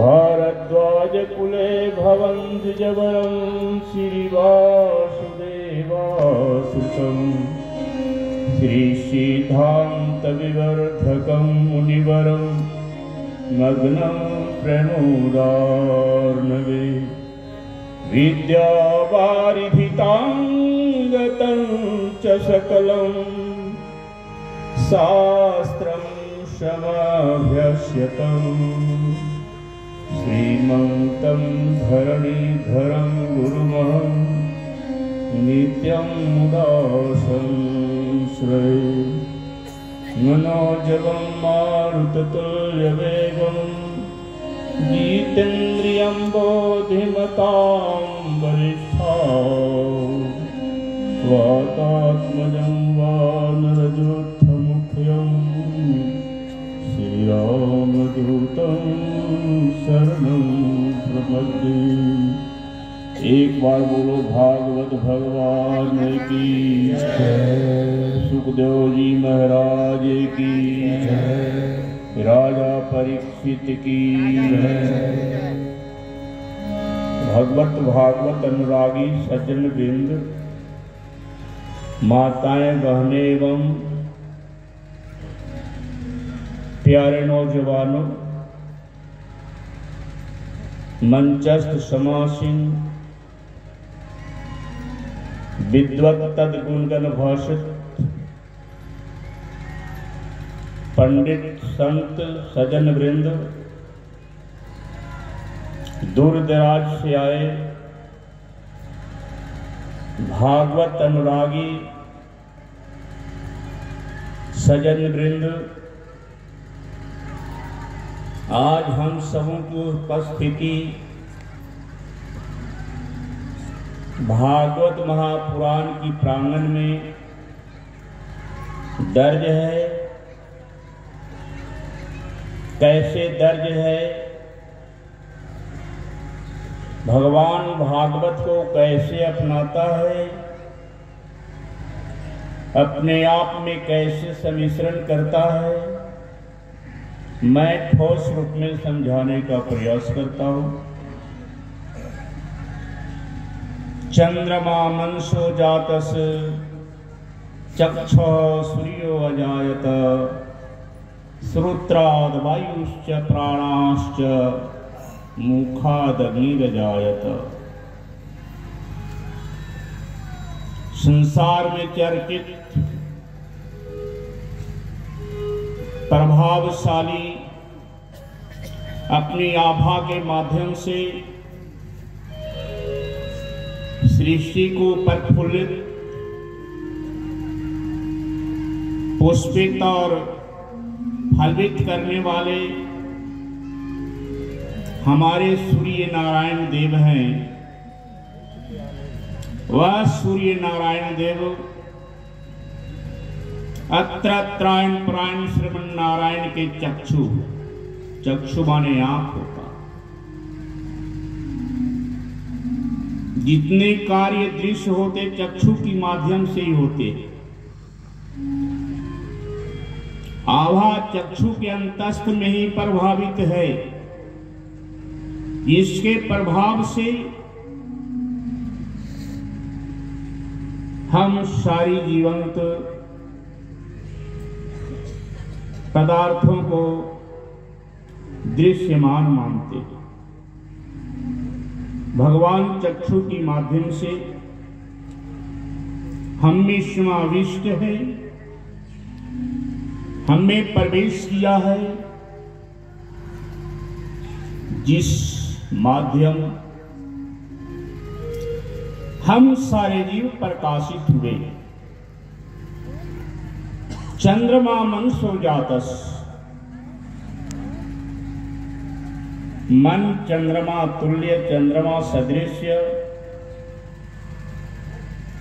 भारद्वाज कुले भवन्ति जवरं श्रीवासुदेवासुतं श्रीसिद्धान्तविवर्धकं मुनिवरं नग्नं प्रणोदार्णवे विद्यावारिधिताङ्गतं च सकलं शास्त्रं समाभ्यस्यतम् श्रीमन्तं धरणीधरं गुरुमहं नित्यं मुदा संश्रये मनोजवं मारुततुल्यवेगं जितेन्द्रियं बोधिमतां वरिष्ठां वातात्मजं वानरयूथमुख्यं श्रीरामदूतं शरणं प्रपद्ये। एक बार बोलो भागवत भगवान की जय, सुखदेव जी महाराज की जय, राजा परीक्षित की जय। भगवत भागवत अनुरागी सज्जन वृंद, माताएं बहनें एवं प्यारे नौजवानों, मंचस्थ समासीन विद्वत तद्गुणगण भाषित पंडित संत सज्जन वृंद, दूर दराज से आए भागवत अनुरागी सज्जन वृंद, आज हम सबों की उपस्थिति भागवत महापुराण की प्रांगण में दर्ज है। कैसे दर्ज है? भगवान भागवत को कैसे अपनाता है, अपने आप में कैसे सम्मिश्रण करता है, मैं ठोस रूप में समझाने का प्रयास करता हूँ। चंद्रमा मनसो जातस चक्षुः सूर्यो अजायत श्रोत्राद वायुश्च प्राणाश्च मुखाद अग्निरजायत। संसार में चर्चित प्रभावशाली अपनी आभा के माध्यम से सृष्टि को प्रफुल्लित, पुष्पित और फलित करने वाले हमारे सूर्य नारायण देव हैं। वह सूर्य नारायण देव अत्रायण प्रायण श्रवण नारायण के चक्षु, चक्षु माने आंख होता। जितने कार्य दृश्य होते चक्षु के माध्यम से ही होते। आभा चक्षु के अंतस्थ में ही प्रभावित है। इसके प्रभाव से हम सारी जीवंत पदार्थों को दृश्यमान मानते हैं। भगवान चक्षु के माध्यम से हम में समाविष्ट है, हमें प्रवेश किया है, जिस माध्यम हम सारे जीव प्रकाशित हुए। चंद्रमा मनसो जातस, मन चंद्रमा तुल्य, चंद्रमा सदृश्य,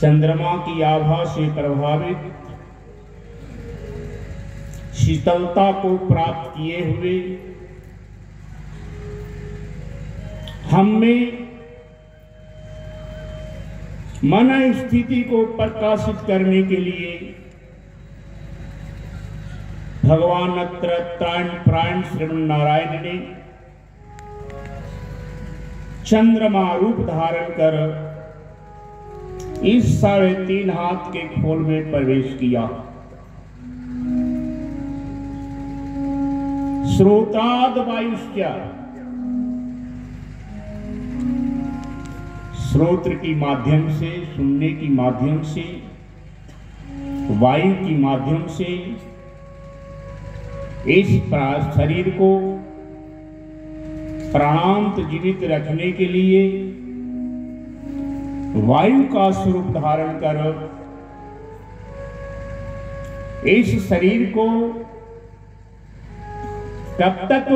चंद्रमा की आभा से प्रभावित, शीतलता को प्राप्त किए हुए हम में मन स्थिति को प्रकाशित करने के लिए भगवान अत्रायण प्रायण श्री नारायण ने चंद्रमा रूप धारण कर इस 3.5 हाथ के खोल में प्रवेश किया। श्रोताद वायुश्च, श्रोत्र की माध्यम से, सुनने की माध्यम से, वायु की माध्यम से इस शरीर को प्राणांत जीवित रखने के लिए वायु का स्वरूप धारण कर इस शरीर को तब तक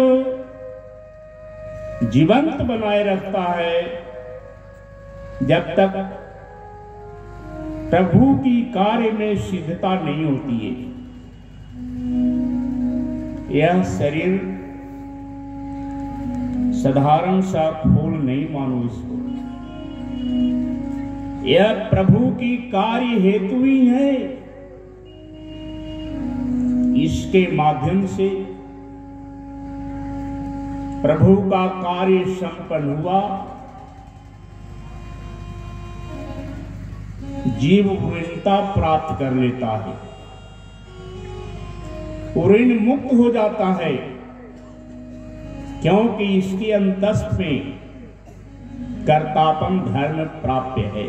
जीवंत बनाए रखता है जब तक प्रभु की कार्य में सिद्धता नहीं होती है। यह शरीर साधारण सा खोल नहीं मानो इसको, यह प्रभु की कार्य हेतु ही है। इसके माध्यम से प्रभु का कार्य संपन्न हुआ, जीव पूर्णता प्राप्त कर लेता है, ऋण मुक्त हो जाता है, क्योंकि इसके अंतस्थ में कर्तापन धर्म प्राप्त है।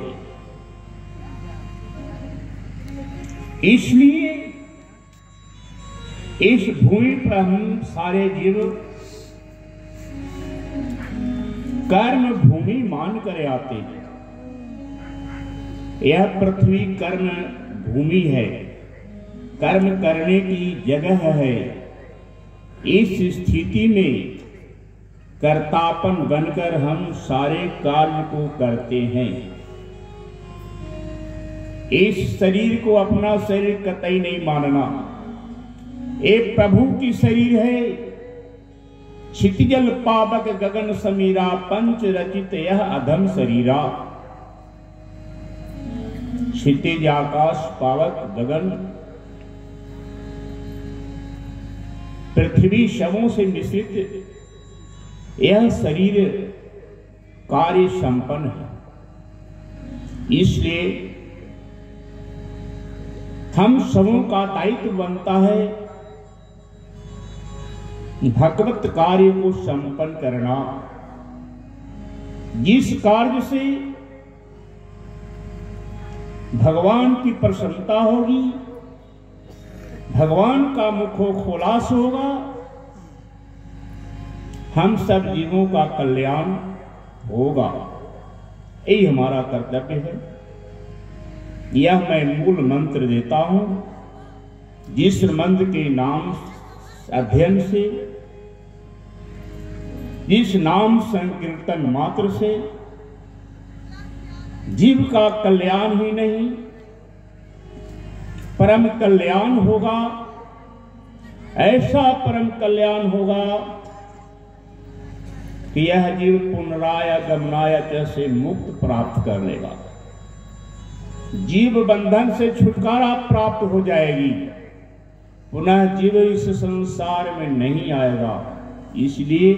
इसलिए इस भूमि पर हम सारे जीव कर्म भूमि मान कर आते हैं। यह पृथ्वी कर्म भूमि है, कर्म करने की जगह है। इस स्थिति में कर्तापन बनकर हम सारे कार्य को करते हैं। इस शरीर को अपना शरीर कतई नहीं मानना, एक प्रभु की शरीर है। क्षितिजल पावक गगन समीरा, पंच रचित यह अधम शरीरा। क्षितिज आकाश पावक गगन, पृथ्वी शवों से मिश्रित यह शरीर कार्य संपन्न है। इसलिए हम सबों का दायित्व बनता है भगवत कार्य को संपन्न करना। जिस कार्य से भगवान की प्रसन्नता होगी, भगवान का मुखो खोलास होगा, हम सब जीवों का कल्याण होगा। यही हमारा कर्तव्य है। यह मैं मूल मंत्र देता हूं, जिस मंत्र के नाम अध्ययन से, जिस नाम संकीर्तन मात्र से जीव का कल्याण ही नहीं परम कल्याण होगा। ऐसा परम कल्याण होगा कि यह जीव पुनराय गमनाय से मुक्त प्राप्त कर लेगा, जीव बंधन से छुटकारा प्राप्त हो जाएगी, पुनः जीव इस संसार में नहीं आएगा। इसलिए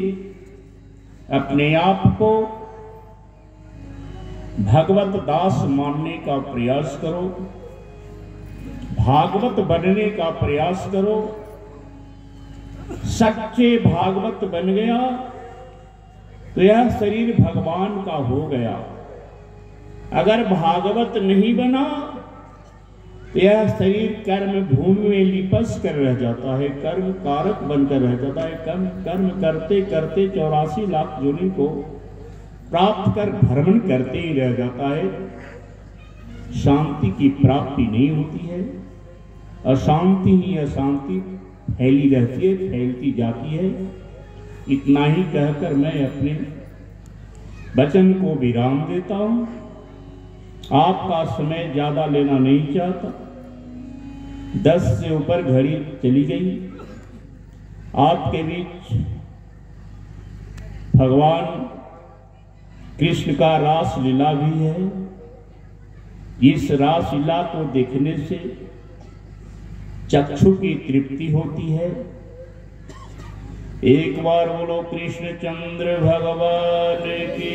अपने आप को भगवत दास मानने का प्रयास करो, भागवत बनने का प्रयास करो। सच्चे भागवत बन गया तो यह शरीर भगवान का हो गया। अगर भागवत नहीं बना तो यह शरीर कर्म भूमि में लिपस कर रह जाता है, कर्म कारक बनकर रह जाता है। कर्म करते करते 84 लाख योनि को प्राप्त कर भ्रमण करते ही रह जाता है। शांति की प्राप्ति नहीं होती है, अशांति ही अशांति फैली रहती है, फैलती जाती है। इतना ही कहकर मैं अपने वचन को विराम देता हूं। आपका समय ज्यादा लेना नहीं चाहता। 10 से ऊपर घड़ी चली गई। आपके बीच भगवान कृष्ण का रास लीला भी है। इस रास लीला को देखने से चक्षु की तृप्ति होती है, एक बार बोलो कृष्णचंद्र भगवान की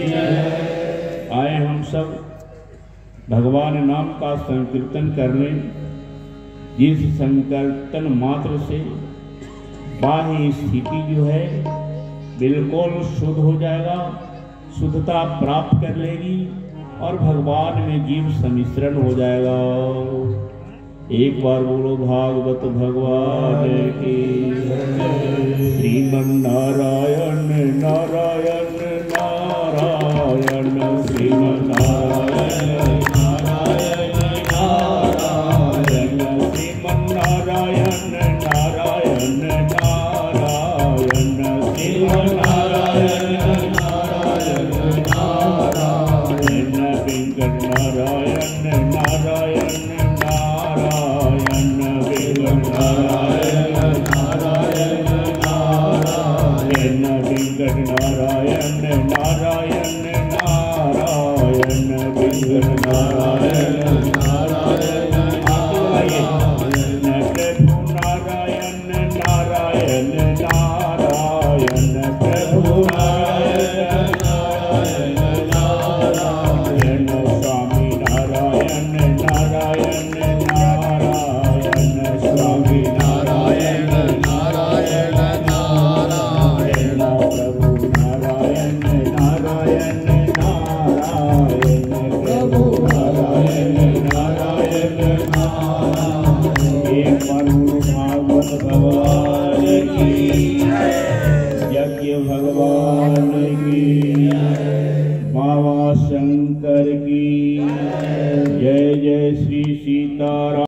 जय। आए हम सब भगवान नाम का संकीर्तन करने। जिस संकीर्तन मात्र से बाह्य स्थिति जो है बिल्कुल शुद्ध हो जाएगा, शुद्धता प्राप्त कर लेगी और भगवान में जीव सम्मिश्रण हो जाएगा। एक बार बोलो भागवत भगवान की जय। श्रीमन्नारायण नारायण नारायण श्रीमन्नारायण नारायण नारायण श्रीमन्नारायण नारायण नारायण श्रीमन्नारायण नारायण नारायण वेंकट नारायण नारायण नारायण नारायण नारायण वेंकट नारायण नारायण नारायण प्रभु नारायण नारायण नारायण प्रभु नारायण नारायण नारायण स्वामी नारायण नारायण नारायण स्वामी नारायण नारायण नारायण प्रभु नारायण नारायण नारायण प्रभु नारायण नारायण नारायण। एक बार भागवत भगवान